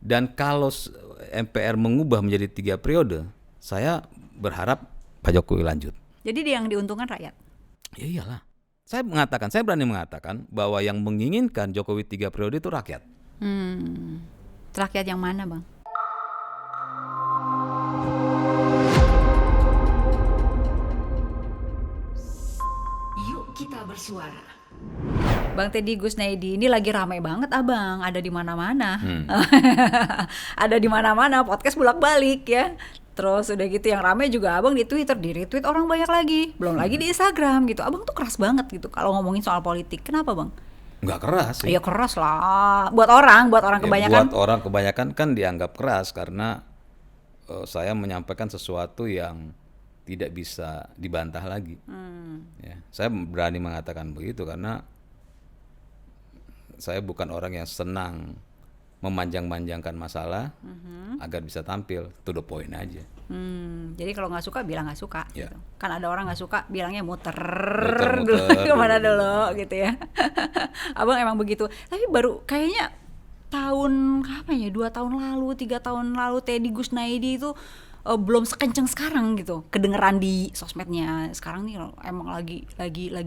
Dan kalau MPR mengubah menjadi 3 periode, saya berharap Pak Jokowi lanjut. Jadi dia yang diuntungkan rakyat. Ya iyalah. Saya berani mengatakan bahwa yang menginginkan Jokowi 3 periode itu rakyat. Rakyat yang mana, Bang? Yuk kita bersuara. Bang Teddy Gusnaidi ini lagi ramai banget, Abang. Ada di mana-mana. Ada di mana-mana, podcast bolak-balik ya. Terus udah gitu yang ramai juga Abang di Twitter, di retweet orang banyak lagi. Belum lagi di Instagram gitu. Abang tuh keras banget gitu kalau ngomongin soal politik. Kenapa, Bang? Nggak keras sih. Iya keras lah. Buat orang kebanyakan. Buat orang kebanyakan kan dianggap keras karena saya menyampaikan sesuatu yang tidak bisa dibantah lagi. Ya, saya berani mengatakan begitu karena saya bukan orang yang senang memanjang-manjangkan masalah agar bisa tampil, to the point aja. Jadi kalau nggak suka bilang nggak suka. Ya. Gitu. Kan ada orang nggak suka bilangnya muter Muter-muter dulu kemana dulu. dulu gitu ya. Abang emang begitu. Tapi baru kayaknya tahun kapan ya? 2 tahun lalu, 3 tahun lalu Teddy Gusnaidi itu belum sekenceng sekarang gitu. Kedengeran di sosmednya. Sekarang nih emang lagi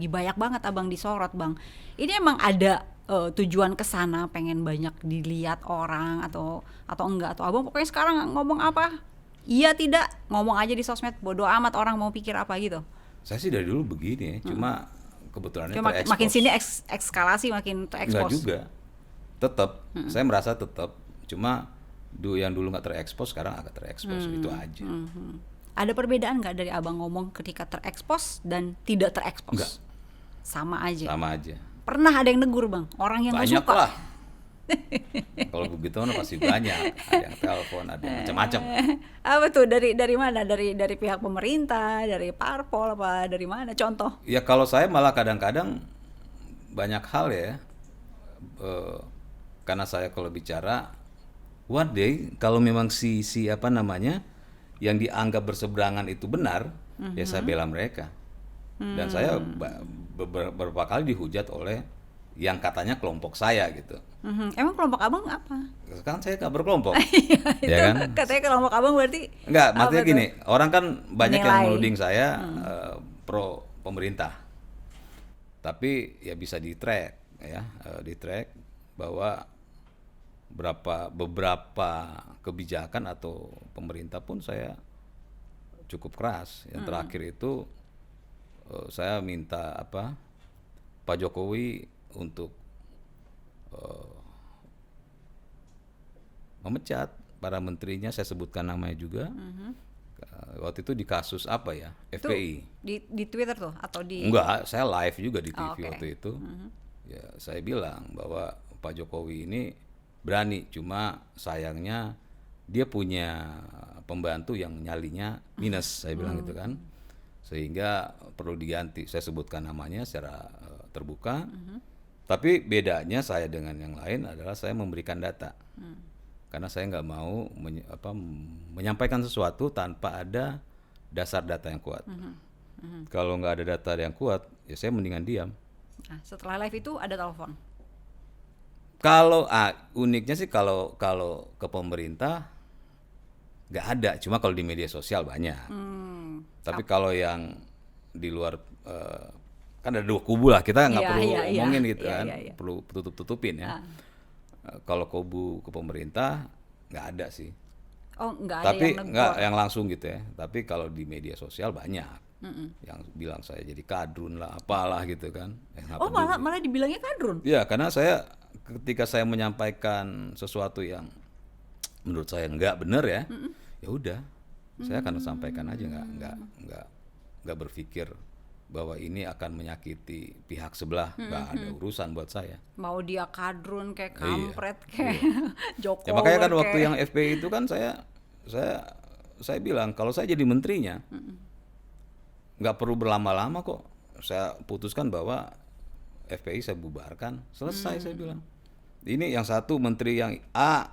banyak banget Abang disorot, Bang. Ini emang ada tujuan ke sana, pengen banyak dilihat orang atau enggak, atau Abang pokoknya sekarang ngomong apa iya tidak ngomong aja di sosmed, bodo amat orang mau pikir apa gitu. Saya sih dari dulu begini, cuma kebetulannya Cuma terekspos. makin sini ekskalasi, makin Enggak terekspos. juga, tetap saya merasa tetap, cuma yang dulu nggak terekspos sekarang agak terekspos, itu aja. Ada perbedaan nggak dari Abang ngomong ketika terekspos dan tidak terekspos? Enggak. Sama aja. Sama aja. Pernah ada yang negur, Bang? Orang yang nggak Banyak suka. lah. Kalau begitu kan pasti banyak. Ada yang telepon, ada yang macam-macam. Apa tuh, dari mana? Dari pihak pemerintah, dari parpol apa dari mana? Contoh. Ya kalau saya malah kadang-kadang banyak hal ya. Karena saya kalau bicara one day kalau memang si apa namanya yang dianggap berseberangan itu benar, ya saya bela mereka. Dan saya beberapa kali dihujat oleh yang katanya kelompok saya gitu. Emang kelompok Abang apa? Sekarang saya nggak berkelompok. Itu Ya kan? katanya kelompok Abang berarti Enggak, apa maksudnya tuh? gini, orang kan banyak yang Menilai. menuding saya pro pemerintah. Tapi ya bisa di-track ya, di-track bahwa beberapa kebijakan atau pemerintah pun saya cukup keras. Yang terakhir itu saya minta Pak Jokowi untuk memecat para menterinya, saya sebutkan namanya juga. Waktu itu di kasus apa ya, Itu FPI. di Twitter tuh atau di Enggak, saya live juga di TV oke. waktu itu. Ya, saya bilang bahwa Pak Jokowi ini berani, cuma sayangnya dia punya pembantu yang nyalinya minus, saya bilang gitu kan. Sehingga perlu diganti. Saya sebutkan namanya secara terbuka. Tapi bedanya saya dengan yang lain adalah saya memberikan data. Karena saya nggak mau menyampaikan sesuatu tanpa ada dasar data yang kuat. Kalau nggak ada data yang kuat, ya saya mendingan diam. Nah, setelah live itu ada telepon. Kalau uniknya sih kalau ke pemerintah nggak ada, cuma kalau di media sosial banyak. Tapi kalau yang di luar kan ada dua kubu lah, kita nggak perlu ngomongin gitu kan, perlu tutup-tutupin ya. Kalau kubu ke pemerintah nggak ada sih. Oh, nggak ada Tapi yang nggak negor. yang langsung gitu ya. Tapi kalau di media sosial banyak yang bilang saya jadi kadrun lah, apalah gitu kan. Nggak Oh, peduli. malah dibilangnya kadrun. Ya, karena saya ketika saya menyampaikan sesuatu yang menurut saya nggak benar ya, ya udah, saya akan sampaikan aja, nggak berpikir bahwa ini akan menyakiti pihak sebelah, nggak ada urusan buat saya. Mau dia kadrun kayak Iya, kampret kayak Jokowi. Ya makanya kan waktu yang FPI itu kan saya bilang kalau saya jadi menterinya nggak perlu berlama-lama kok. Saya putuskan bahwa FPI saya bubarkan, selesai saya bilang. Ini yang satu menteri yang A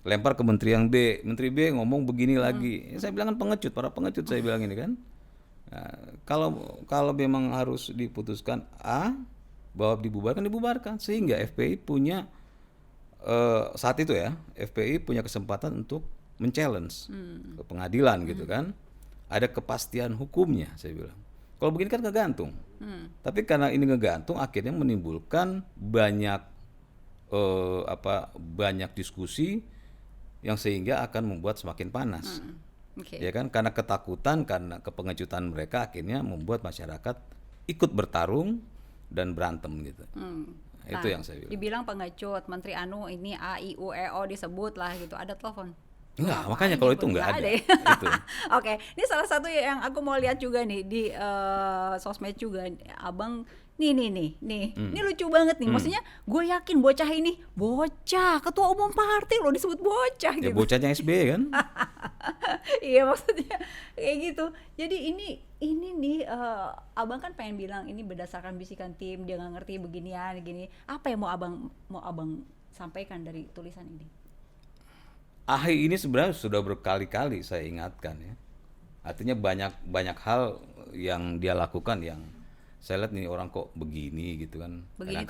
lempar ke menteri yang B, menteri B ngomong begini lagi. Ya, saya bilang kan pengecut, para pengecut saya bilang ini kan. Nah, kalau memang harus diputuskan A bahwa dibubarkan sehingga FPI punya saat itu ya FPI punya kesempatan untuk men-challenge ke pengadilan gitu kan. Ada kepastian hukumnya saya bilang. Kalau begini kan ngegantung. Tapi karena ini ngegantung akhirnya menimbulkan banyak banyak diskusi yang sehingga akan membuat semakin panas. Oke. Ya kan, karena ketakutan, karena kepengecutan mereka akhirnya membuat masyarakat ikut bertarung dan berantem gitu. Itu yang saya bilang. Dibilang pengecut, Menteri Anu ini A I U E O disebut lah gitu. Ada telepon? Enggak, Ngapain makanya kalau gitu? itu enggak ada. ya? Itu. Oke, ini salah satu yang aku mau lihat juga nih di sosmed juga, Abang. Nih, ini lucu banget nih. Maksudnya, gue yakin bocah ini bocah, ketua umum partai loh disebut bocah Ya gitu. bocahnya SBY kan. Iya maksudnya kayak gitu. Jadi ini nih abang kan pengen bilang ini berdasarkan bisikan tim, dia nggak ngerti beginian gini. Apa yang mau abang sampaikan dari tulisan ini? AHI ini sebenarnya sudah berkali-kali saya ingatkan ya. Artinya banyak hal yang dia lakukan yang saya lihat nih orang kok begini gitu kan. Begini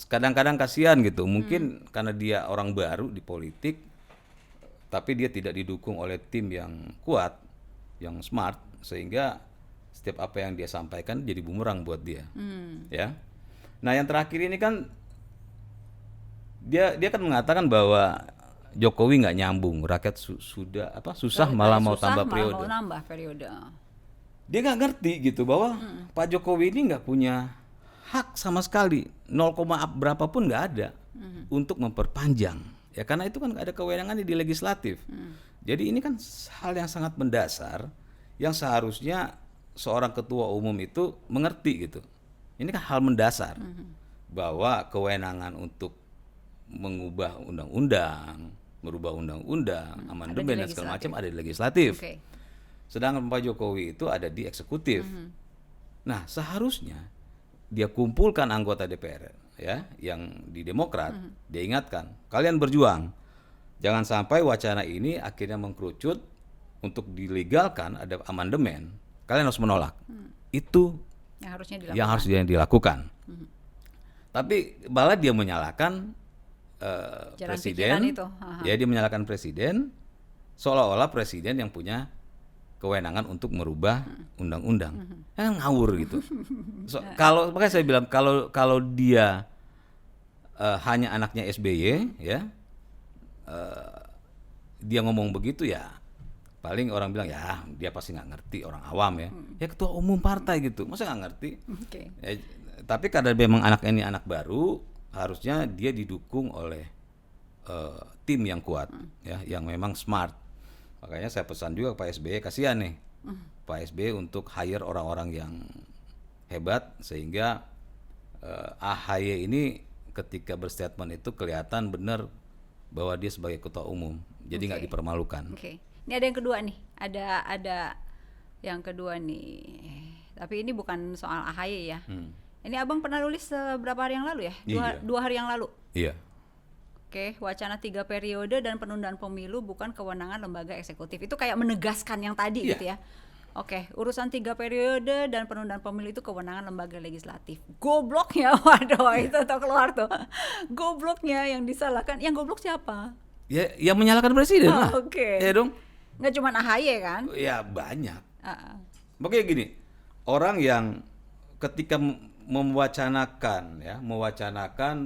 Kadang-kadang kasihan gitu. Mungkin karena dia orang baru di politik, tapi dia tidak didukung oleh tim yang kuat, yang smart, sehingga setiap apa yang dia sampaikan jadi bumerang buat dia. Ya. Nah yang terakhir ini kan dia kan mengatakan bahwa Jokowi nggak nyambung, rakyat susah malah mau tambah periode. Mau nambah periode. Dia nggak ngerti gitu bahwa Pak Jokowi ini nggak punya hak sama sekali, 0, berapapun nggak ada untuk memperpanjang. Ya karena itu kan nggak ada kewenangan di legislatif. Jadi ini kan hal yang sangat mendasar yang seharusnya seorang ketua umum itu mengerti gitu. Ini kan hal mendasar bahwa kewenangan untuk mengubah undang-undang, merubah undang-undang, amandemen dan segala macam ada di legislatif. Okay. Sedangkan Pak Jokowi itu ada di eksekutif. Nah, seharusnya dia kumpulkan anggota DPR ya yang di Demokrat, dia ingatkan, kalian berjuang. Jangan sampai wacana ini akhirnya mengkerucut untuk dilegalkan ada amandemen. Kalian harus menolak. Itu yang harus dilakukan. Tapi malah dia menyalahkan presiden. Ya, dia menyalahkan presiden seolah-olah presiden yang punya kewenangan untuk merubah undang-undang. Kan ngawur gitu. Kalau makanya saya bilang kalau dia hanya anaknya SBY ya, dia ngomong begitu ya paling orang bilang ya dia pasti nggak ngerti, orang awam ya. Ya ketua umum partai gitu, masa nggak ngerti? Okay. Ya, tapi karena memang anaknya ini anak baru, harusnya dia didukung oleh tim yang kuat ya, yang memang smart. Makanya saya pesan juga Pak SBY, kasihan nih Pak SBY untuk hire orang-orang yang hebat sehingga AHY ini ketika berstatement itu kelihatan benar bahwa dia sebagai ketua umum, jadi nggak dipermalukan. Oke. Ini ada yang kedua nih, ada yang kedua nih. Tapi ini bukan soal AHY ya. Ini abang pernah nulis beberapa hari yang lalu ya? Dua hari yang lalu. Iya. Oke, wacana 3 periode dan penundaan pemilu bukan kewenangan lembaga eksekutif. Itu kayak menegaskan yang tadi gitu ya. Oke, urusan 3 periode dan penundaan pemilu itu kewenangan lembaga legislatif. Gobloknya, waduh itu tuh keluar tuh. Gobloknya yang disalahkan, yang goblok siapa? Ya, yang menyalahkan presiden lah. Oke. Ya dong. Nggak cuma AHY kan? Ya banyak. Makanya gini, orang yang ketika mewacanakan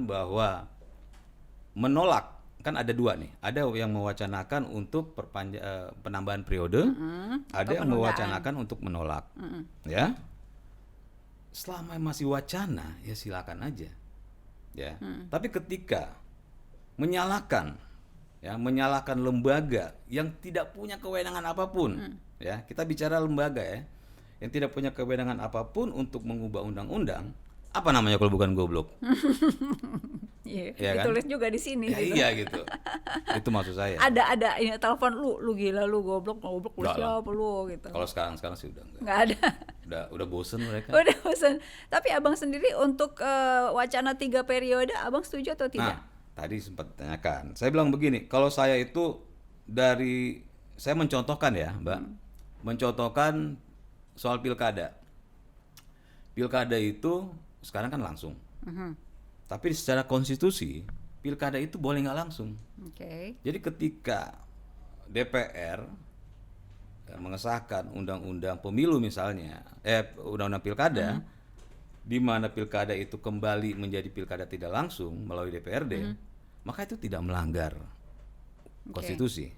bahwa menolak, kan ada dua nih, ada yang mewacanakan untuk penambahan periode, ada yang mewacanakan untuk menolak, ya. Selama masih wacana, ya silakan aja, ya. Tapi ketika menyalahkan lembaga yang tidak punya kewenangan apapun, ya, kita bicara lembaga ya, yang tidak punya kewenangan apapun untuk mengubah undang-undang, apa namanya kalau bukan goblok? Iya, ya ditulis kan? juga di sini. Ya, gitu. iya gitu. Itu maksud saya. Ada ini telepon lu gila, lu goblok lu siapa lu gitu. Kalau sekarang sih udah enggak. Nggak ada. Udah bosen mereka. Udah bosen. Tapi abang sendiri untuk wacana 3 periode, abang setuju atau tidak? Nah, tadi sempat tanyakan. Saya bilang begini, kalau saya itu saya mencontohkan ya, Mbak, mencontohkan soal pilkada. Pilkada itu sekarang kan langsung. Tapi secara konstitusi pilkada itu boleh nggak langsung. Oke. Jadi ketika DPR mengesahkan undang-undang pemilu misalnya, undang-undang pilkada, di mana pilkada itu kembali menjadi pilkada tidak langsung melalui DPRD, maka itu tidak melanggar konstitusi.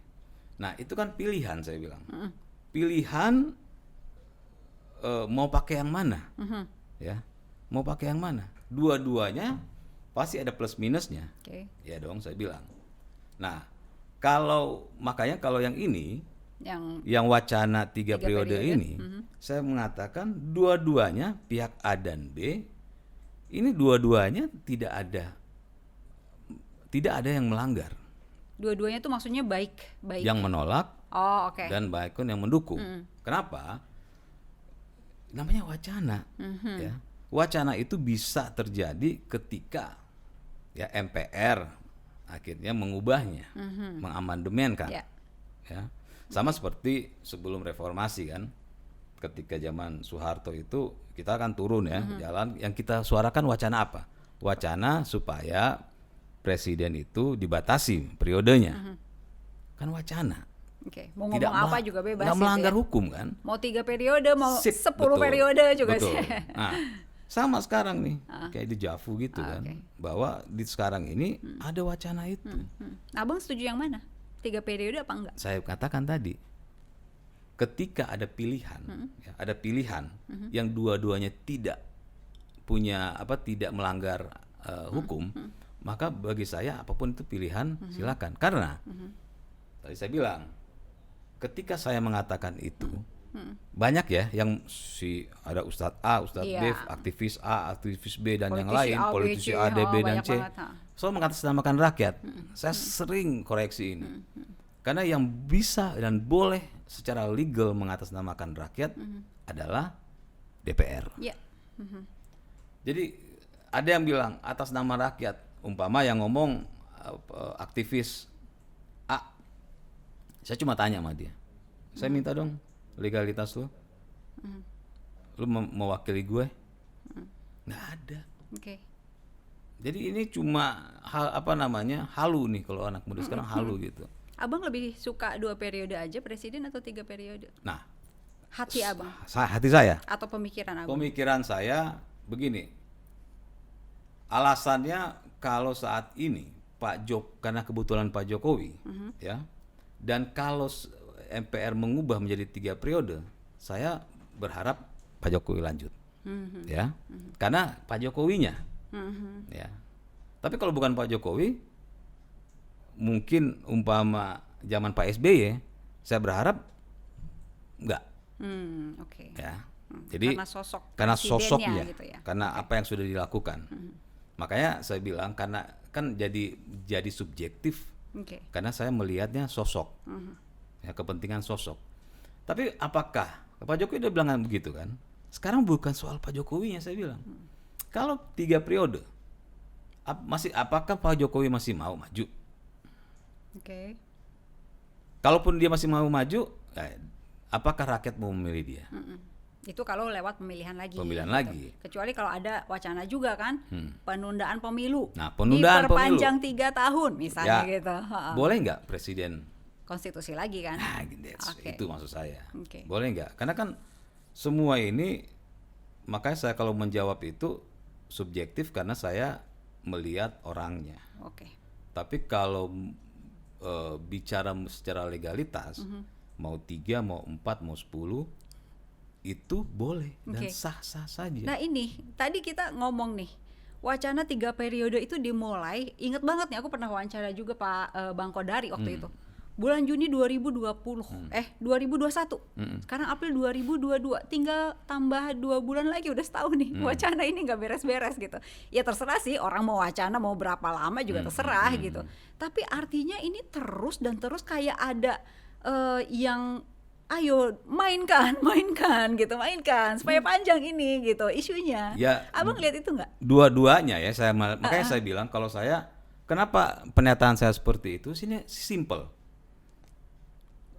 Nah itu kan pilihan, saya bilang. Pilihan mau pakai yang mana, ya? Mau pakai yang mana? Dua-duanya pasti ada plus minusnya, ya dong, saya bilang. Nah makanya kalau yang ini, yang wacana 3 periode ini, saya mengatakan dua-duanya pihak A dan B ini dua-duanya tidak ada yang melanggar. Dua-duanya itu maksudnya baik. Yang menolak dan baik pun yang mendukung. Kenapa? Namanya wacana. Ya. Wacana itu bisa terjadi ketika ya MPR akhirnya mengubahnya, mengamandemen kan. Ya. Sama seperti sebelum reformasi kan, ketika zaman Soeharto itu kita akan turun ya, jalan yang kita suarakan wacana apa? Wacana supaya presiden itu dibatasi periodenya. Kan wacana. Mau ngomong apa juga bebas. Nggak melanggar hukum kan? Mau 3 periode, mau 10 periode juga sih. Nah, sama sekarang nih, kayak di Javu gitu kan, bahwa di sekarang ini ada wacana itu. Abang setuju yang mana? 3 periode apa enggak? Saya katakan tadi, ketika ada pilihan, ada pilihan yang dua-duanya tidak punya tidak melanggar hukum, maka bagi saya apapun itu pilihan silakan. Karena tadi saya bilang, ketika saya mengatakan itu, banyak ya yang ada Ustadz A, Ustadz B, aktivis A, aktivis B dan yang lain, politisi A, D, B dan C. Selalu mengatasnamakan rakyat. Saya sering koreksi ini. Karena yang bisa dan boleh secara legal mengatasnamakan rakyat adalah DPR. Jadi ada yang bilang atas nama rakyat, umpama yang ngomong aktivis A. Saya cuma tanya sama dia. Saya minta dong legalitas lu. Lu mewakili gue? Nggak ada. Jadi ini cuma halu nih, kalau anak muda sekarang halu gitu. Abang lebih suka 2 periode aja presiden atau 3 periode? Nah, hati abang? Hati saya. Atau pemikiran abang? Pemikiran saya begini. Alasannya kalau saat ini karena kebetulan Pak Jokowi, ya, dan kalau MPR mengubah menjadi 3 periode, saya berharap Pak Jokowi lanjut, ya, karena Pak Jokowinya. Ya. Tapi kalau bukan Pak Jokowi, mungkin umpama zaman Pak SBY, saya berharap enggak. Ya. Jadi karena sosoknya, gitu ya? Karena apa yang sudah dilakukan. Makanya saya bilang karena kan jadi subjektif. Karena saya melihatnya sosok. Ya, kepentingan sosok. Tapi apakah Pak Jokowi udah bilang begitu kan? Sekarang bukan soal Pak Jokowinya, saya bilang. Kalau 3 periode, apakah Pak Jokowi masih mau maju? Kalaupun dia masih mau maju, apakah rakyat mau memilih dia? Itu kalau lewat pemilihan lagi. Lagi. Kecuali kalau ada wacana juga kan, penundaan pemilu. Nah, penundaan diperpanjang 3 tahun misalnya ya, gitu. Boleh nggak presiden? Konstitusi lagi kan? Nah, itu maksud saya. Boleh nggak? Karena kan semua ini, makanya saya kalau menjawab itu subjektif karena saya melihat orangnya. Tapi kalau bicara secara legalitas, mau 3, mau 4, mau 10, itu boleh dan sah-sah saja. Nah ini, tadi kita ngomong nih, wacana 3 periode itu dimulai, inget banget nih, aku pernah wawancara juga Pak Bang Kodari waktu itu. Bulan Juni 2020, 2021, sekarang April 2022, tinggal tambah 2 bulan lagi udah setahun nih, wacana ini nggak beres-beres gitu. Ya terserah sih, orang mau wacana mau berapa lama juga terserah gitu. Tapi artinya ini terus dan terus kayak ada yang ayo mainkan supaya panjang ini gitu isunya. Ya, abang lihat itu nggak? Dua-duanya ya, makanya saya bilang kalau saya, kenapa pernyataan saya seperti itu? Sini simple.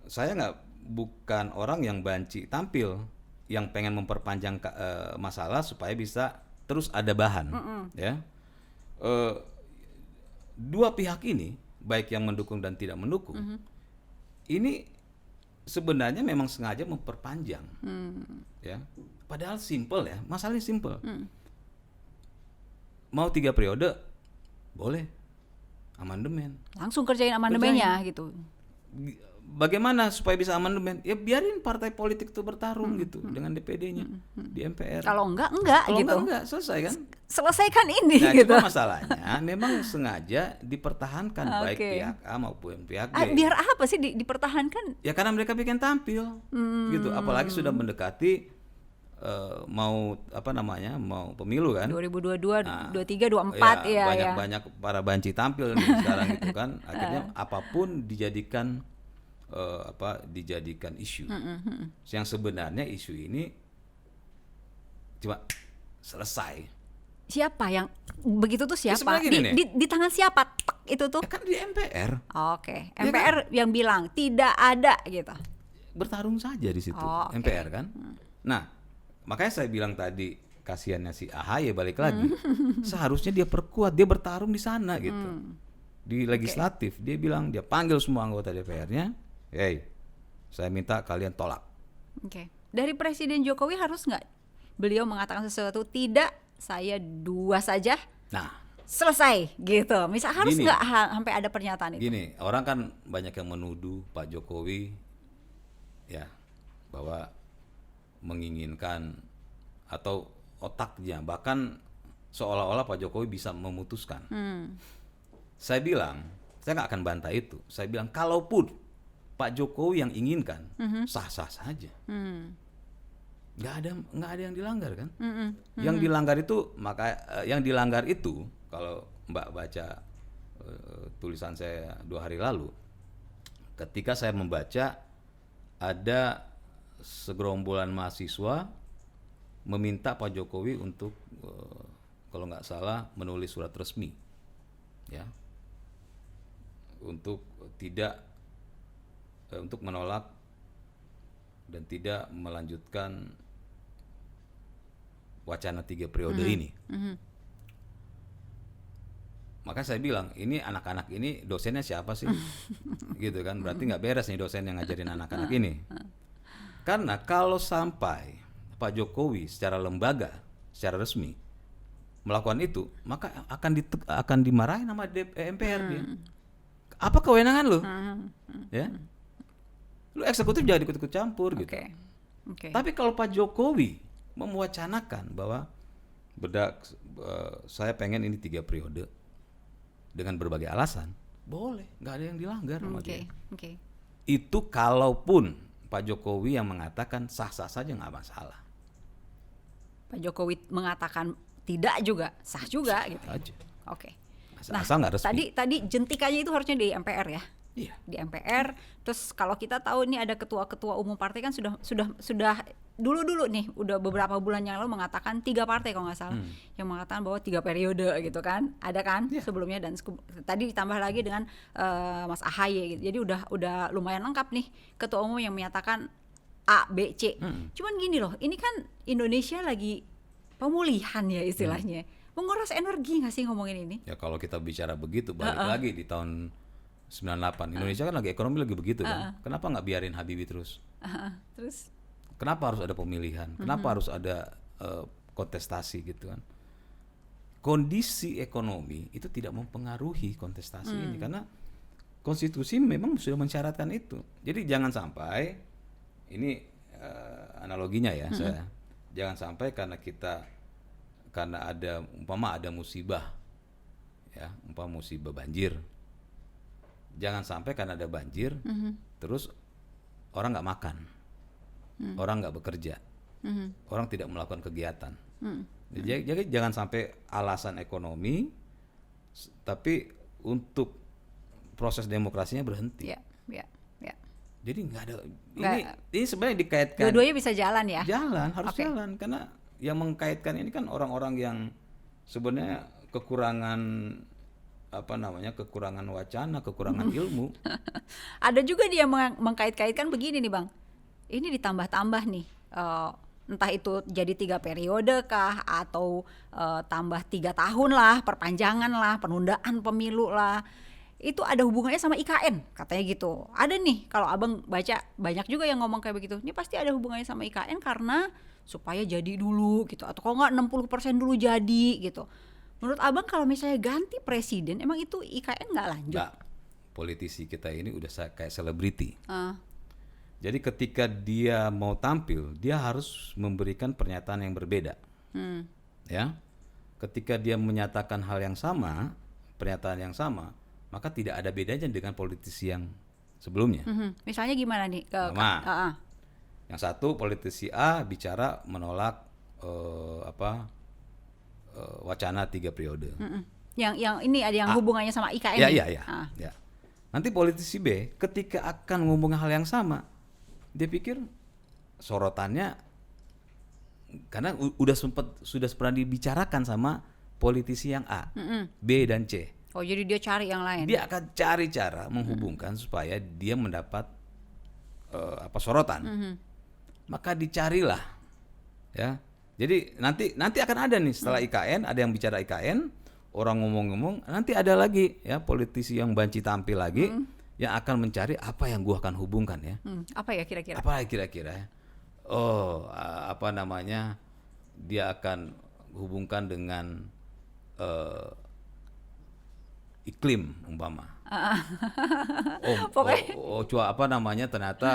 Saya bukan orang yang banci tampil, yang pengen memperpanjang masalah supaya bisa terus ada bahan, ya. eh, dua pihak ini, baik yang mendukung dan tidak mendukung, ini sebenarnya memang sengaja memperpanjang, ya. Padahal simple ya, masalahnya simple. Mau 3 periode, boleh amandemen. Langsung kerjain amandemennya gitu. Bagaimana supaya bisa amandemen? Ya biarin partai politik itu bertarung gitu dengan DPD-nya di MPR. Kalau enggak Kalau gitu. enggak, selesai kan? Selesaikan ini Nah, gitu. cuma masalahnya memang sengaja dipertahankan baik Oke. pihak A maupun pihak B. Biar apa sih dipertahankan? Ya karena mereka bikin tampil, gitu. Apalagi sudah mendekati mau mau pemilu kan? 2022, Nah, 23, 24 ya. banyak para banci tampil nih sekarang gitu kan. Akhirnya apapun dijadikan dijadikan isu. Yang sebenarnya isu ini cuma selesai. Siapa yang begitu tuh siapa? sebenarnya gini nih. Di tangan siapa? Tek, itu tuh. Ya kan di MPR Oke, Ya MPR yang bilang tidak ada gitu. bertarung saja di situ, Oh, oke. MPR kan. Nah, makanya saya bilang tadi kasihannya si AHY balik lagi. Seharusnya dia perkuat, dia bertarung di sana gitu. Di legislatif, dia bilang dia panggil semua anggota DPR-nya, "Hey, saya minta kalian tolak." Oke. Dari Presiden Jokowi harus nggak beliau mengatakan sesuatu, tidak, saya 2 saja, Nah, selesai gitu. Misal harus Gini. nggak sampai ada pernyataan itu? gini, orang kan banyak yang menuduh Pak Jokowi ya bahwa menginginkan atau otaknya bahkan seolah-olah Pak Jokowi bisa memutuskan. Saya bilang, saya nggak akan bantah itu. Saya bilang kalaupun Pak Jokowi yang inginkan, sah-sah saja. Nggak ada yang dilanggar kan? Yang dilanggar itu yang dilanggar itu kalau Mbak baca tulisan saya 2 hari lalu, ketika saya membaca ada segerombolan mahasiswa meminta Pak Jokowi untuk kalau nggak salah menulis surat resmi, ya, untuk untuk menolak dan tidak melanjutkan wacana 3 periode ini. Maka saya bilang, ini anak-anak ini dosennya siapa sih? Gitu kan, berarti nggak beres nih dosen yang ngajarin anak-anak ini. Karena kalau sampai Pak Jokowi secara lembaga, secara resmi melakukan itu, maka akan dimarahin sama MPR dia. Apa kewenangan lu? Ya, lu eksekutif jangan ikut-ikut campur gitu. Oke. Tapi kalau Pak Jokowi mewacanakan bahwa saya pengen ini 3 periode dengan berbagai alasan, boleh, nggak ada yang dilanggar sama dia. Oke. Itu kalaupun Pak Jokowi yang mengatakan sah-sah saja nggak masalah. Pak Jokowi mengatakan tidak juga, sah juga gitu. Aja. Oke. Asal nggak resmi. Tadi jentikannya itu harusnya di MPR ya. Iya. Di MPR. Terus kalau kita tahu ini ada ketua-ketua umum partai kan sudah dulu nih udah beberapa bulan yang lalu mengatakan 3 partai kalau nggak salah yang mengatakan bahwa 3 periode gitu kan, ada kan sebelumnya, dan tadi ditambah lagi dengan Mas AHY gitu. Jadi udah lumayan lengkap nih ketua umum yang menyatakan A, B, C. Cuman gini loh, ini kan Indonesia lagi pemulihan ya istilahnya. Menguras energi nggak sih ngomongin ini? Ya kalau kita bicara begitu balik lagi di tahun 98 Indonesia kan lagi ekonomi lagi begitu kan. Kenapa nggak biarin Habibie terus? Terus Kenapa harus ada pemilihan? Kenapa harus ada kontestasi gitu kan? Kondisi ekonomi itu tidak mempengaruhi kontestasi ini karena konstitusi memang sudah mensyaratkan itu. Jadi jangan sampai ini analoginya ya saya. Jangan sampai karena ada musibah ya, musibah banjir. Jangan sampai karena ada banjir terus orang nggak makan. Orang nggak bekerja, orang tidak melakukan kegiatan. Jadi jangan sampai alasan ekonomi, tapi untuk proses demokrasinya berhenti. ya. Jadi nggak ada. Ini sebenarnya dikaitkan. Dua-duanya bisa jalan ya. Jalan, harus jalan karena yang mengkaitkan ini kan orang-orang yang sebenarnya kekurangan kekurangan wacana, kekurangan ilmu. Ada juga dia mengkait-kaitkan begini nih Bang. Ini ditambah-tambah nih entah itu jadi 3 periode kah atau tambah 3 tahun lah, perpanjangan lah, penundaan pemilu lah, itu ada hubungannya sama IKN katanya gitu. Ada nih kalau abang baca banyak juga yang ngomong kayak begitu, ini pasti ada hubungannya sama IKN karena supaya jadi dulu gitu, atau kalau nggak 60% dulu jadi gitu. Menurut abang kalau misalnya ganti presiden emang itu IKN nggak lanjut? Nggak, politisi kita ini udah kayak selebriti. Ah, Jadi ketika dia mau tampil, dia harus memberikan pernyataan yang berbeda. Ya, ketika dia menyatakan hal yang sama, pernyataan yang sama, maka tidak ada bedanya dengan politisi yang sebelumnya. Misalnya gimana nih? Sama. Yang satu politisi A bicara menolak wacana 3 periode. Yang ini ada yang hubungannya sama IKN. Ya, nih? ya, ya. Nanti politisi B ketika akan ngomong hal yang sama, dia pikir sorotannya karena sudah pernah dibicarakan sama politisi yang A, B dan C. Oh, jadi dia cari yang lain. Dia akan cari cara menghubungkan supaya dia mendapat sorotan. Maka dicarilah, ya. Jadi nanti akan ada nih setelah IKN, ada yang bicara IKN, orang ngomong-ngomong, nanti ada lagi ya politisi yang banci tampil lagi yang akan mencari apa yang gua akan hubungkan ya. Apa ya kira-kira? Apa kira-kira ya? Oh, dia akan hubungkan dengan iklim umpama. Ternyata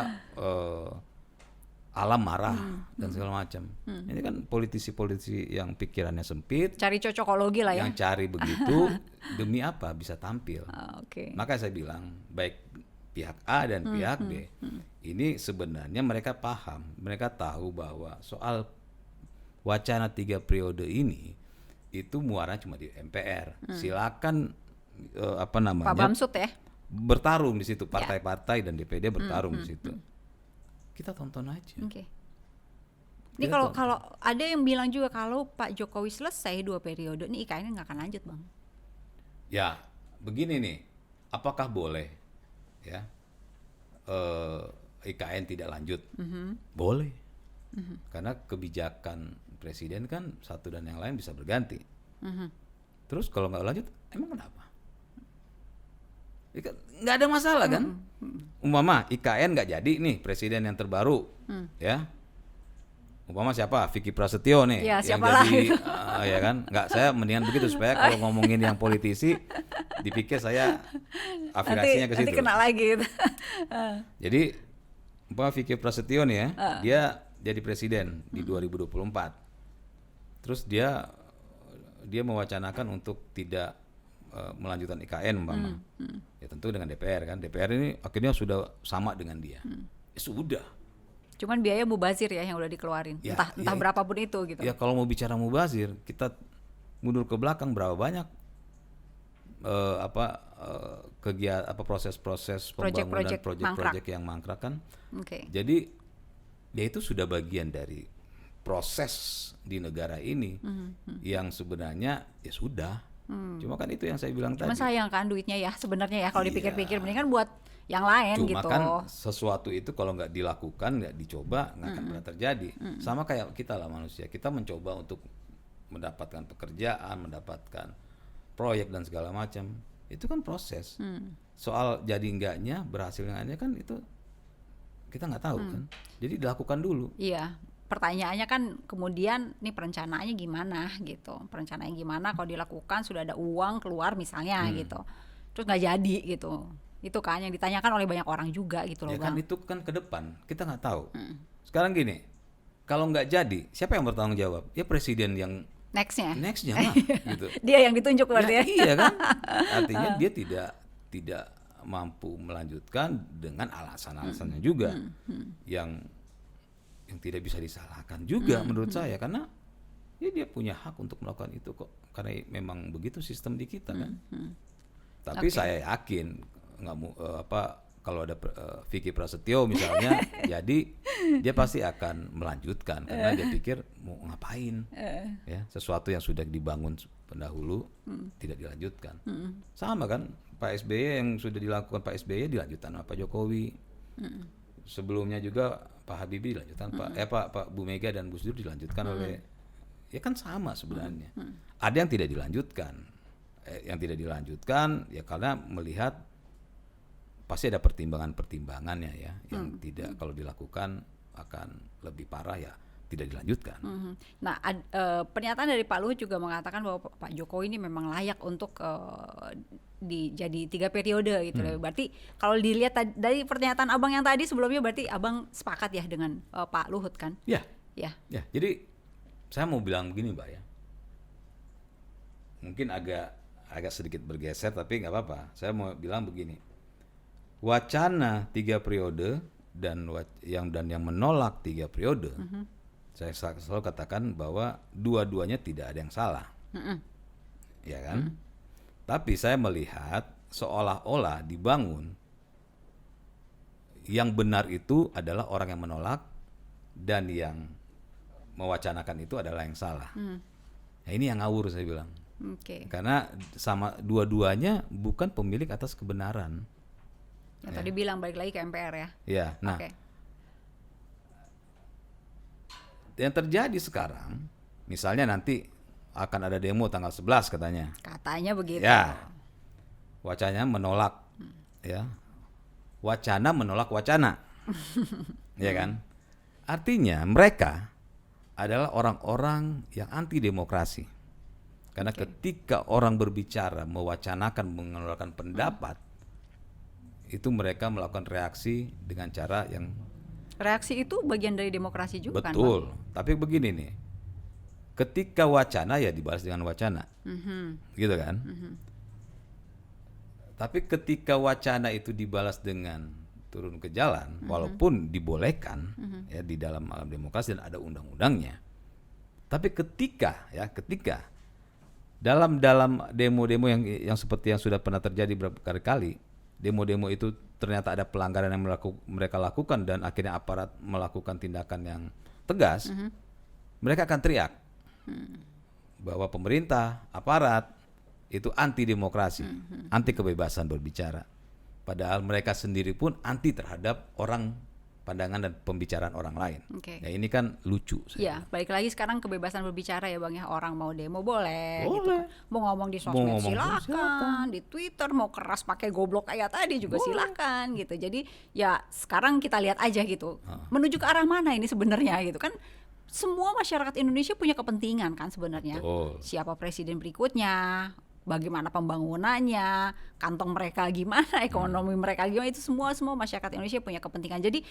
alam marah dan segala macam. Ini kan politisi-politisi yang pikirannya sempit, Cari cocokologi lah ya. yang cari begitu demi apa bisa tampil. Oke. Maka saya bilang baik pihak A dan pihak B ini sebenarnya mereka paham, mereka tahu bahwa soal wacana 3 periode ini itu muaranya cuma di MPR. Silakan Pak Bamsud ya. bertarung di situ, partai-partai dan DPD bertarung di situ. Kita tonton aja. Oke. Ini kalau ada yang bilang juga kalau Pak Jokowi selesai 2 periode, ini IKN nggak akan lanjut, Bang. Ya, begini nih, apakah boleh ya IKN tidak lanjut? Boleh, karena kebijakan presiden kan satu dan yang lain bisa berganti. Terus kalau nggak lanjut, emang kenapa? Nggak ada masalah kan? Umpama IKN nggak jadi nih presiden yang terbaru, ya. Umpama siapa? Vicky Prasetyo nih Ya, yang siapalah jadi, itu. ya kan? Nggak, saya mendingan begitu supaya kalau ngomongin yang politisi, dipikir saya afiliasinya ke Nanti situ. kena lagi gitu. Jadi umpama Vicky Prasetyo nih ya, dia jadi presiden di 2024. Terus dia mewacanakan untuk tidak melanjutkan IKN umpama. Ya tentu dengan DPR kan. DPR ini akhirnya sudah sama dengan dia. Ya sudah. Cuman biaya mubazir ya yang udah dikeluarin. Ya, entah berapapun itu gitu. Ya kalau mau bicara mubazir, kita mundur ke belakang berapa banyak kegiatan proses-proses pembangunan proyek-proyek yang mangkrak kan. Oke. Jadi ya itu sudah bagian dari proses di negara ini yang sebenarnya ya sudah. Cuma kan itu yang saya bilang Cuman tadi. sayang kan duitnya ya sebenarnya ya kalau Iya. dipikir-pikir mendingan buat yang lain Cuma gitu. kan sesuatu itu kalau nggak dilakukan, nggak dicoba, nggak akan pernah terjadi. Sama kayak kita lah manusia, kita mencoba untuk mendapatkan pekerjaan, mendapatkan proyek dan segala macam. Itu kan proses. Soal jadi enggaknya, berhasil enggaknya kan itu kita nggak tahu kan. Jadi dilakukan dulu. Iya. Pertanyaannya kan kemudian nih perencanaannya gimana gitu. Perencanaannya gimana kalau dilakukan sudah ada uang keluar misalnya gitu. Terus nggak jadi gitu. Itu kan yang ditanyakan oleh banyak orang juga gitu loh, Ya kan Bang. itu kan ke depan, kita nggak tahu. Sekarang gini, kalau nggak jadi, siapa yang bertanggung jawab? Ya presiden yang Nextnya lah, gitu. dia yang ditunjuk berarti ya. Iya kan? Artinya dia tidak mampu melanjutkan dengan alasan-alasannya juga yang tidak bisa disalahkan juga menurut saya, karena ya dia punya hak untuk melakukan itu kok, karena memang begitu sistem di kita kan. Tapi Oke. saya yakin kalau ada Vicky Prasetyo misalnya jadi dia pasti akan melanjutkan karena dia pikir mau ngapain ya, sesuatu yang sudah dibangun pendahulu tidak dilanjutkan. Sama kan Pak SBY, yang sudah dilakukan Pak SBY dilanjutkan sama Pak Jokowi. Sebelumnya juga Pak Habibie dilanjutkan, Pak Bu Mega dan Gus Dur dilanjutkan oleh, ya kan sama sebenarnya. Ada yang tidak dilanjutkan, yang tidak dilanjutkan ya karena melihat pasti ada pertimbangannya ya, yang tidak kalau dilakukan akan lebih parah ya tidak dilanjutkan. Nah, pernyataan dari Pak Luhut juga mengatakan bahwa Pak Jokowi ini memang layak untuk jadi 3 periode gitu. Berarti kalau dilihat dari pernyataan abang yang tadi sebelumnya, berarti abang sepakat ya dengan Pak Luhut kan? Ya. Ya. Ya, jadi saya mau bilang begini Mbak ya, mungkin agak sedikit bergeser tapi nggak apa-apa. Saya mau bilang begini, wacana 3 periode dan yang menolak 3 periode, saya selalu katakan bahwa dua-duanya tidak ada yang salah, ya kan? Tapi saya melihat seolah-olah dibangun yang benar itu adalah orang yang menolak dan yang mewacanakan itu adalah yang salah. Nah, ini yang ngawur saya bilang. Karena sama dua-duanya bukan pemilik atas kebenaran. Yang tadi bilang balik lagi ke MPR ya. Ya, nah. Yang terjadi sekarang, misalnya nanti akan ada demo tanggal 11 katanya. Katanya begitu. Ya. Wacananya menolak ya. Wacana menolak wacana. Ya kan? Artinya mereka adalah orang-orang yang anti demokrasi. Karena ketika orang berbicara, mewacanakan, mengeluarkan pendapat, itu mereka melakukan reaksi dengan cara yang... Reaksi itu bagian dari demokrasi juga kan? Betul, tapi begini nih, ketika wacana ya dibalas dengan wacana, gitu kan? Tapi ketika wacana itu dibalas dengan turun ke jalan, walaupun dibolehkan ya di dalam alam demokrasi dan ada undang-undangnya, tapi ketika dalam demo-demo yang seperti yang sudah pernah terjadi beberapa kali, demo-demo itu ternyata ada pelanggaran yang mereka lakukan dan akhirnya aparat melakukan tindakan yang tegas, mereka akan teriak bahwa pemerintah, aparat itu anti demokrasi, anti kebebasan berbicara. Padahal mereka sendiri pun anti terhadap pandangan dan pembicaraan orang lain. Nah ini kan lucu. Ya, balik lagi sekarang kebebasan berbicara ya Bang ya. Orang mau demo boleh. Gitu kan. Mau ngomong di sosmed silakan, di Twitter mau keras pakai goblok kayak tadi juga silakan gitu. Jadi ya sekarang kita lihat aja gitu. Menuju ke arah mana ini sebenarnya gitu kan. Semua masyarakat Indonesia punya kepentingan kan sebenarnya. Siapa presiden berikutnya, bagaimana pembangunannya, kantong mereka gimana, ekonomi mereka gimana, itu semua masyarakat Indonesia punya kepentingan. Jadi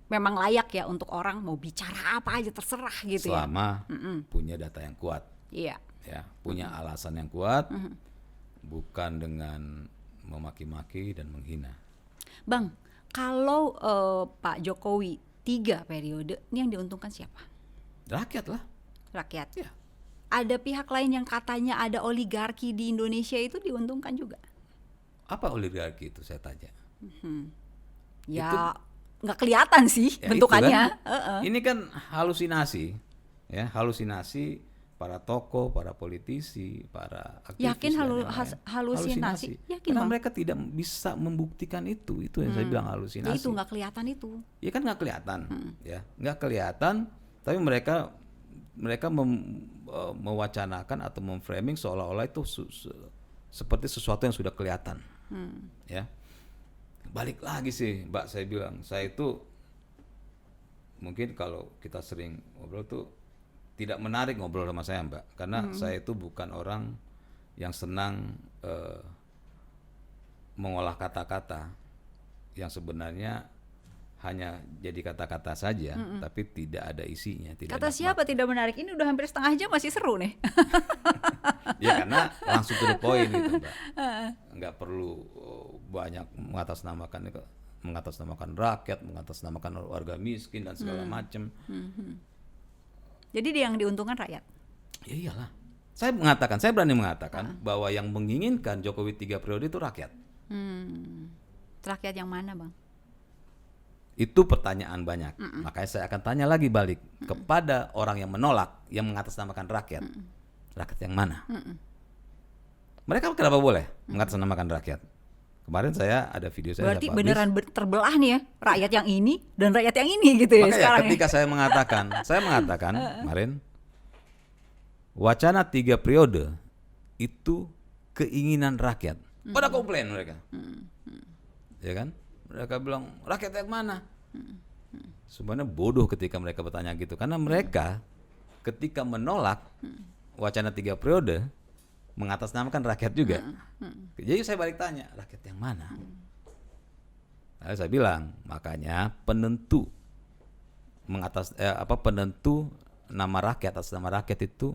memang layak ya untuk orang mau bicara apa aja terserah gitu. Selama punya data yang kuat. Iya. Ya, punya alasan yang kuat, bukan dengan memaki-maki dan menghina. Bang, kalau Pak Jokowi 3 periode, ini yang diuntungkan siapa? Rakyat lah. Rakyat. Ya. Ada pihak lain yang katanya ada oligarki di Indonesia itu diuntungkan juga. Apa oligarki itu saya tanya? Ya nggak kelihatan sih ya bentukannya. Kan, ini kan halusinasi, ya halusinasi para tokoh, para politisi, para aktivis. Yakin halusinasi? Yakin karena Bang? mereka tidak bisa membuktikan itu yang saya bilang halusinasi. Ya itu nggak kelihatan itu. Ya kan nggak kelihatan, ya nggak kelihatan. Tapi mereka mewacanakan atau memframing seolah-olah itu seperti sesuatu yang sudah kelihatan. Ya, balik lagi sih Mbak, saya bilang saya itu mungkin kalau kita sering ngobrol tuh tidak menarik ngobrol sama saya Mbak, karena saya itu bukan orang yang senang mengolah kata-kata yang sebenarnya hanya jadi kata-kata saja, tapi tidak ada isinya. Kata siapa tidak menarik? Ini udah hampir setengah jam masih seru nih. Ya karena langsung to the point gitu Mbak. Nggak perlu banyak mengatasnamakan rakyat, mengatasnamakan warga miskin dan segala macam. Jadi dia yang diuntungkan rakyat. Ya iyalah. Saya berani mengatakan bahwa yang menginginkan Jokowi 3 periode itu rakyat. Rakyat yang mana Bang? Itu pertanyaan banyak. Makanya saya akan tanya lagi balik kepada orang yang menolak, yang mengatasnamakan rakyat. Rakyat yang mana? Mereka kenapa boleh mengatasnamakan rakyat? Kemarin saya ada video saya Berarti publish. beneran terbelah nih ya, rakyat yang ini dan rakyat yang ini gitu ya Makanya sekarang ketika saya mengatakan kemarin wacana 3 periode itu keinginan rakyat. Pada komplain mereka. Ya kan? Mereka bilang rakyat yang mana? Sebenarnya bodoh ketika mereka bertanya gitu, karena mereka ketika menolak wacana 3 periode mengatasnamakan rakyat juga. Jadi saya balik tanya, rakyat yang mana? Lalu saya bilang, makanya penentu penentu nama rakyat atas nama rakyat itu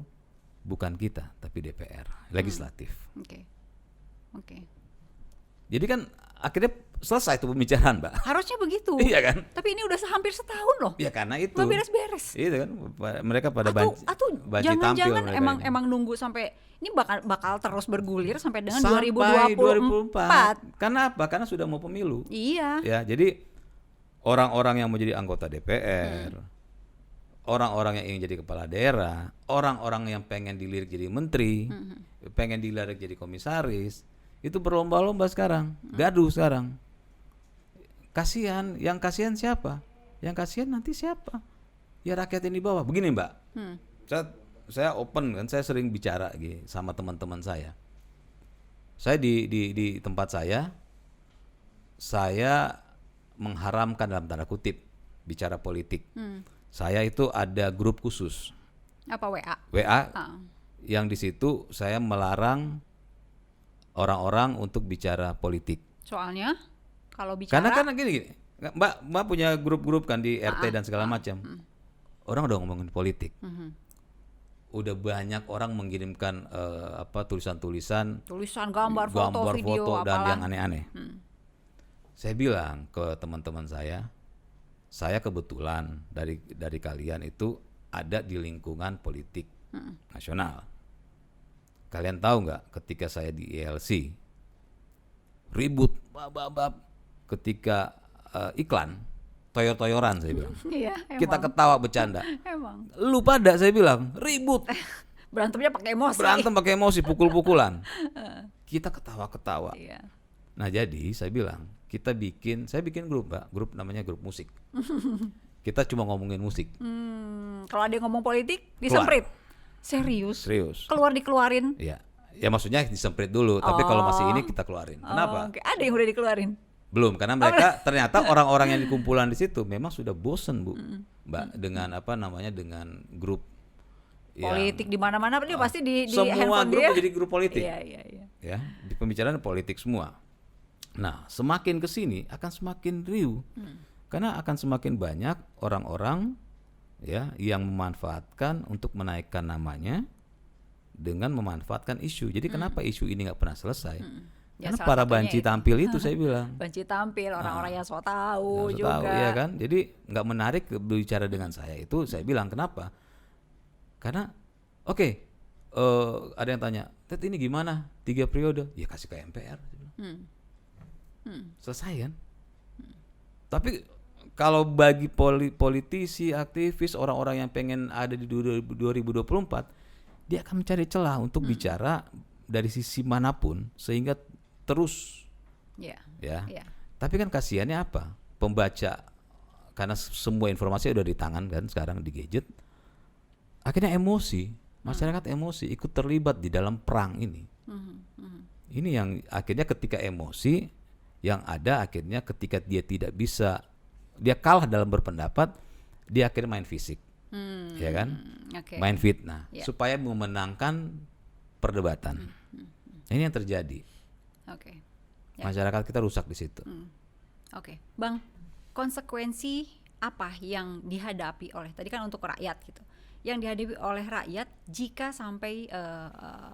bukan kita, tapi DPR, legislatif. Oke. Jadi kan akhirnya selesai itu pembicaraan, Mbak. Harusnya begitu. Iya kan? Tapi ini udah hampir setahun loh. Ya karena itu. Nggak beres-beres. Itu kan mereka pada Atau banci tampil jangan-jangan mereka ini. emang nunggu sampai ini bakal terus bergulir sampai dengan Sampai 2024. Karena apa? Karena sudah mau pemilu. Iya. Ya, jadi orang-orang yang mau jadi anggota DPR, orang-orang yang ingin jadi kepala daerah, orang-orang yang pengen dilirik jadi menteri, pengen dilirik jadi komisaris, itu berlomba-lomba sekarang, gaduh sekarang. Kasihan, yang kasihan siapa? Yang kasihan nanti siapa? Ya rakyat yang di bawah. Begini, Mbak. Saya open kan, saya sering bicara gitu sama teman-teman saya. Saya di tempat saya mengharamkan dalam tanda kutip bicara politik. Saya itu ada grup khusus Apa WA? yang di situ saya melarang orang-orang untuk bicara politik. Soalnya kalau bicara Karena gini, Mbak punya grup-grup kan di RT dan segala macam. Orang udah ngomongin politik. Udah banyak orang mengirimkan tulisan-tulisan, gambar, foto, video, dan apalah. yang aneh-aneh. Saya bilang ke teman-teman saya kebetulan dari kalian itu ada di lingkungan politik nasional. Kalian tahu nggak ketika saya di ILC ribut ketika iklan toyor-toyoran saya bilang. Iya, Kita ketawa bercanda. emang. Lu pada saya bilang ribut. Berantemnya pakai emosi. Berantem pakai emosi, pukul-pukulan. Kita ketawa-ketawa. Iya. Nah, jadi saya bilang, saya bikin grup, Mbak. Grup namanya grup musik. Kita cuma ngomongin musik. Kalau ada yang ngomong politik disemprit. Serius? Dikeluarin. Iya. Ya maksudnya disemprit dulu, tapi kalau masih ini kita keluarin. Kenapa? Oke. Ada yang udah dikeluarin. Belum, karena mereka ternyata orang-orang yang dikumpulan di situ memang sudah bosen, Bu. Mbak, dengan dengan grup Politik di mana-mana dia pasti di semua handphone grup dia. menjadi grup politik. Iya. Ya, di pembicaraan politik semua. Nah, semakin ke sini akan semakin riuh. Karena akan semakin banyak orang-orang ya yang memanfaatkan untuk menaikkan namanya dengan memanfaatkan isu. Jadi kenapa isu ini nggak pernah selesai? Ya, Karena salah para satunya banci itu. tampil itu saya bilang. Banci tampil, orang-orang yang so tahu Nggak juga. tahu, ya kan? Jadi nggak menarik bicara dengan saya. Itu saya bilang kenapa? Karena ada yang tanya, Ted ini gimana? 3 periode? Ya kasih ke MPR. Selesai kan? Tapi kalau bagi politisi, aktivis, orang-orang yang pengen ada di 2024, dia akan mencari celah untuk bicara dari sisi manapun sehingga terus. Iya. Ya. Iya. Tapi kan kasihannya apa? Pembaca, karena semua informasi udah di tangan kan sekarang di gadget. Akhirnya emosi, masyarakat emosi ikut terlibat di dalam perang ini. Ini yang akhirnya ketika emosi yang ada akhirnya ketika dia tidak bisa, dia kalah dalam berpendapat, dia akhirnya main fisik. Ya kan? Oke. Main fitnah Ya. supaya memenangkan perdebatan. Ini yang terjadi. Oke. Ya. Masyarakat kita rusak di situ. Oke, Bang, konsekuensi apa yang dihadapi oleh tadi kan untuk rakyat gitu, yang dihadapi oleh rakyat jika sampai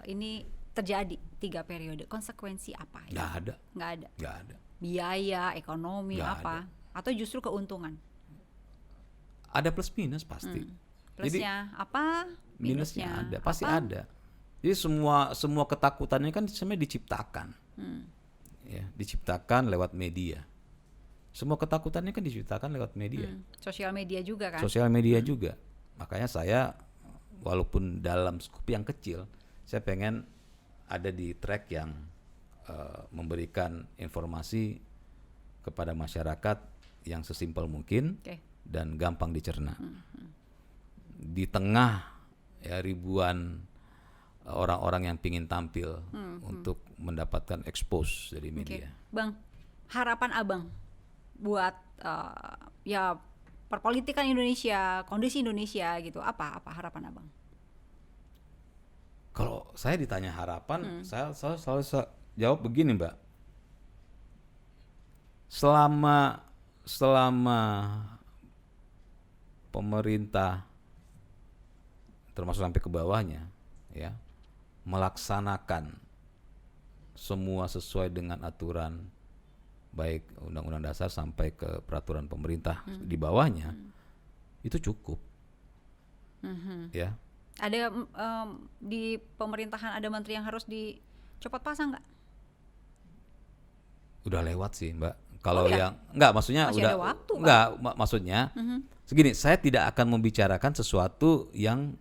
ini terjadi 3 periode, konsekuensi apa? Nggak ada. Nggak ada. Biaya, ekonomi Nggak apa? Atau justru keuntungan? Ada plus minus pasti. Plusnya apa? Minusnya ada, pasti apa? ada. Jadi semua ketakutannya kan sebenarnya diciptakan. Ya, diciptakan lewat media. Semua ketakutannya kan diciptakan lewat media. Sosial media juga kan? Sosial media juga. Makanya saya walaupun dalam skup yang kecil, saya pengen ada di track yang memberikan informasi kepada masyarakat yang sesimpel mungkin dan gampang dicerna. Di tengah ya ribuan orang-orang yang pingin tampil untuk mendapatkan expose dari media. Bang, harapan Abang buat ya perpolitikan Indonesia, kondisi Indonesia gitu, apa harapan Abang? Kalau saya ditanya harapan, saya selalu jawab begini, Mbak. Selama pemerintah termasuk sampai ke bawahnya ya melaksanakan semua sesuai dengan aturan baik Undang-Undang Dasar sampai ke peraturan pemerintah di bawahnya itu cukup. Ya. Ada di pemerintahan ada menteri yang harus dicopot pasang nggak? Udah lewat sih, Mbak. Kalau yang enggak maksudnya masih udah ada waktu, enggak maksudnya segini, saya tidak akan membicarakan sesuatu yang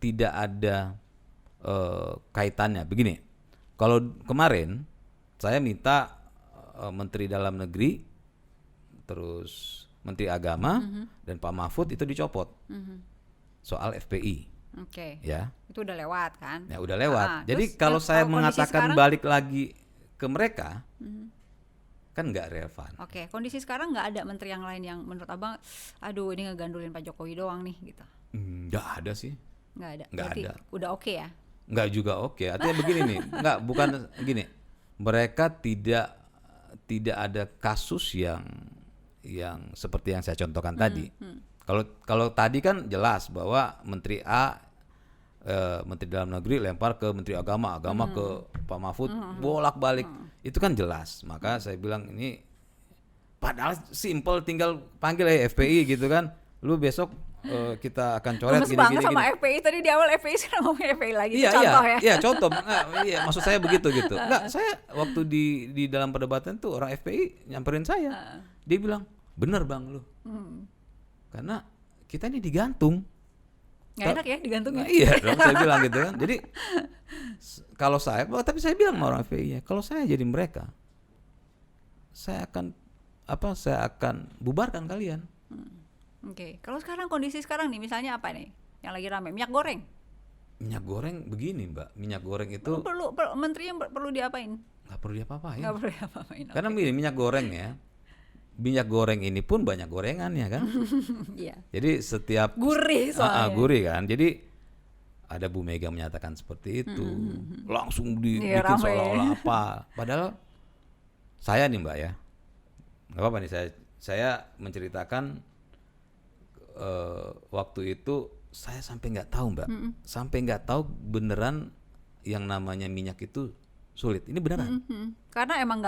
tidak ada kaitannya. Begini, kalau kemarin saya minta Menteri Dalam Negeri, terus Menteri Agama dan Pak Mahfud itu dicopot soal FPI. Ya. Itu udah lewat kan? Ya udah lewat. Jadi kalau saya mengatakan balik lagi ke mereka, kan nggak relevan. Kondisi sekarang nggak ada menteri yang lain yang menurut Abang, aduh ini ngegandulin Pak Jokowi doang nih gitu. Nggak ada sih. Nggak ada. Nggak Berarti ada. Udah oke ya? Nggak juga oke. Artinya begini nih, bukan gini. Mereka tidak ada kasus yang seperti yang saya contohkan tadi. Kalau tadi kan jelas bahwa Menteri A, Menteri Dalam Negeri lempar ke Menteri Agama ke Pak Mahfud, bolak-balik. Itu kan jelas. Maka saya bilang ini padahal simple, tinggal panggil FPI gitu kan. Lu besok kita akan coret gini. Sama FPI tadi di awal FPI sekarang ngomong FPI lagi. Iya, contoh ya. Iya, contoh. Iya, maksud saya begitu gitu. Enggak, saya waktu di dalam perdebatan tuh orang FPI nyamperin saya. Dia bilang, "Bener Bang lu." Karena kita ini digantung. Nggak enak ya digantungnya. Iya dong, saya bilang gitu kan. Jadi kalau saya, tapi saya bilang sama orang FPI-nya, kalau saya jadi mereka, saya akan bubarkan kalian. Kalau sekarang kondisi sekarang nih, misalnya apa nih yang lagi rame? Minyak goreng. Minyak goreng begini, Mbak. Minyak goreng itu perlu menterinya perlu diapain? Nggak perlu diapa-apain. Nggak perlu diapain. Karena begini, minyak goreng ya. Minyak goreng ini pun banyak gorengannya kan. Iya. Jadi setiap gurih soalnya. Gurih kan. Jadi ada Bu Mega menyatakan seperti itu. Langsung dibikin seolah-olah apa. Padahal saya nih Mbak ya. Nggak apa-apa nih saya menceritakan waktu itu saya sampai nggak tahu Mbak. Sampai nggak tahu beneran yang namanya minyak itu sulit. Ini beneran. Karena emang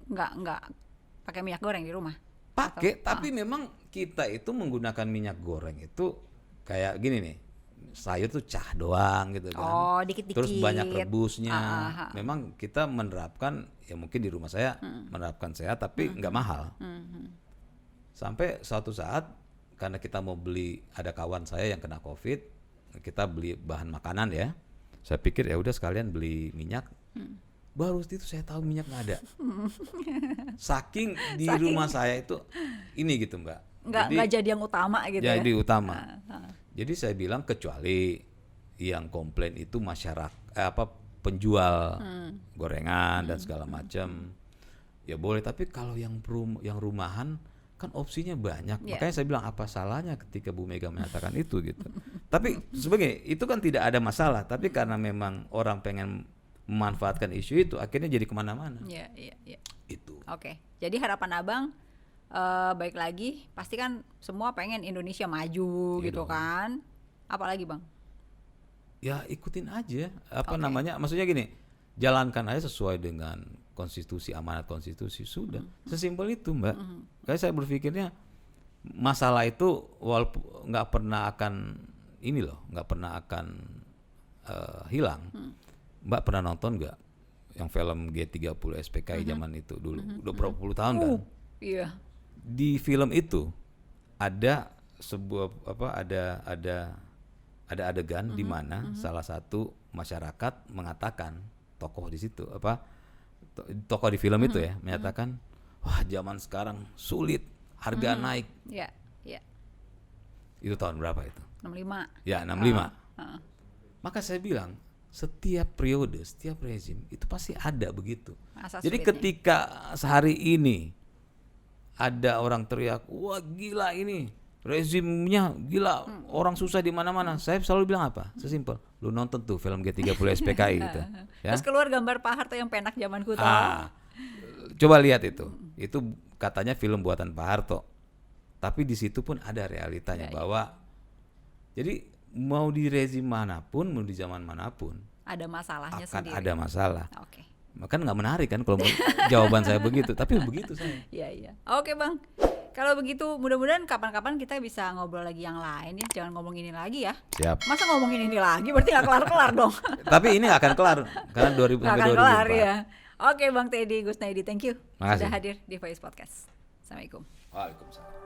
nggak pakai minyak goreng di rumah. Pakai, tapi memang kita itu menggunakan minyak goreng itu kayak gini nih, sayur tuh cah doang gitu kan. Dikit-dikit. Terus banyak rebusnya. Memang kita menerapkan, ya mungkin di rumah saya menerapkan sehat, tapi nggak mahal. Sampai suatu saat karena kita mau beli, ada kawan saya yang kena COVID, kita beli bahan makanan ya. Saya pikir ya udah sekalian beli minyak. Baru itu saya tahu minyak nggak ada. Saking di rumah saya itu ini gitu Mbak. Nggak jadi yang utama gitu ya. Jadi utama. Jadi saya bilang kecuali yang komplain itu masyarakat penjual gorengan dan segala macam. Ya boleh, tapi kalau yang rumahan kan opsinya banyak. Makanya saya bilang apa salahnya ketika Bu Mega menyatakan itu gitu. Tapi sebagai itu kan tidak ada masalah, tapi karena memang orang pengen memanfaatkan isu itu akhirnya jadi kemana-mana. Iya. Itu. Oke. Jadi harapan Abang baik lagi, pasti kan semua pengen Indonesia maju gitu kan. Apalagi Bang? Ya ikutin aja namanya, maksudnya gini, jalankan aja sesuai dengan konstitusi, amanat konstitusi, sudah. Sesimpel itu Mbak. Kayak saya berpikirnya masalah itu walaupun nggak pernah akan hilang. Mbak pernah nonton nggak yang film G30 SPKI zaman itu dulu? Udah berapa puluh tahun kan? Iya. Di film itu ada sebuah ada adegan di mana salah satu masyarakat mengatakan, tokoh di situ tokoh di film itu ya menyatakan, wah zaman sekarang sulit, harga naik. Ya, ya. Itu tahun berapa itu? 65. Ya 65. Maka saya bilang setiap periode, setiap rezim itu pasti ada begitu. Masa Jadi sulitnya. ketika sehari ini ada orang teriak, wah gila ini rezimnya gila, orang susah di mana-mana. Saya selalu bilang apa? Sesimpel, lu nonton tuh film G30 SPKI gitu. Ya? Terus keluar gambar Pak Harto yang penak zamanku tuh. Coba lihat itu. Itu katanya film buatan Pak Harto. Tapi di situ pun ada realitanya bahwa jadi mau di rezim manapun, mau di zaman manapun Ada masalahnya akan sendiri. ada masalah. Oke. Kan nggak menarik kan kalau jawaban saya begitu, tapi begitu saya. Iya, iya. Oke, Bang. Kalau begitu mudah-mudahan kapan-kapan kita bisa ngobrol lagi yang lain ya. Jangan ngomong ini lagi ya. Siap. Masa ngomongin ini lagi berarti nggak kelar-kelar dong. Tapi ini nggak akan kelar karena 2000 Nggak sampai akan kelar 2004. ya. Oke, Bang Teddy Gusnaidi, thank you Makasih. sudah hadir di Voice Podcast. Assalamualaikum. Waalaikumsalam.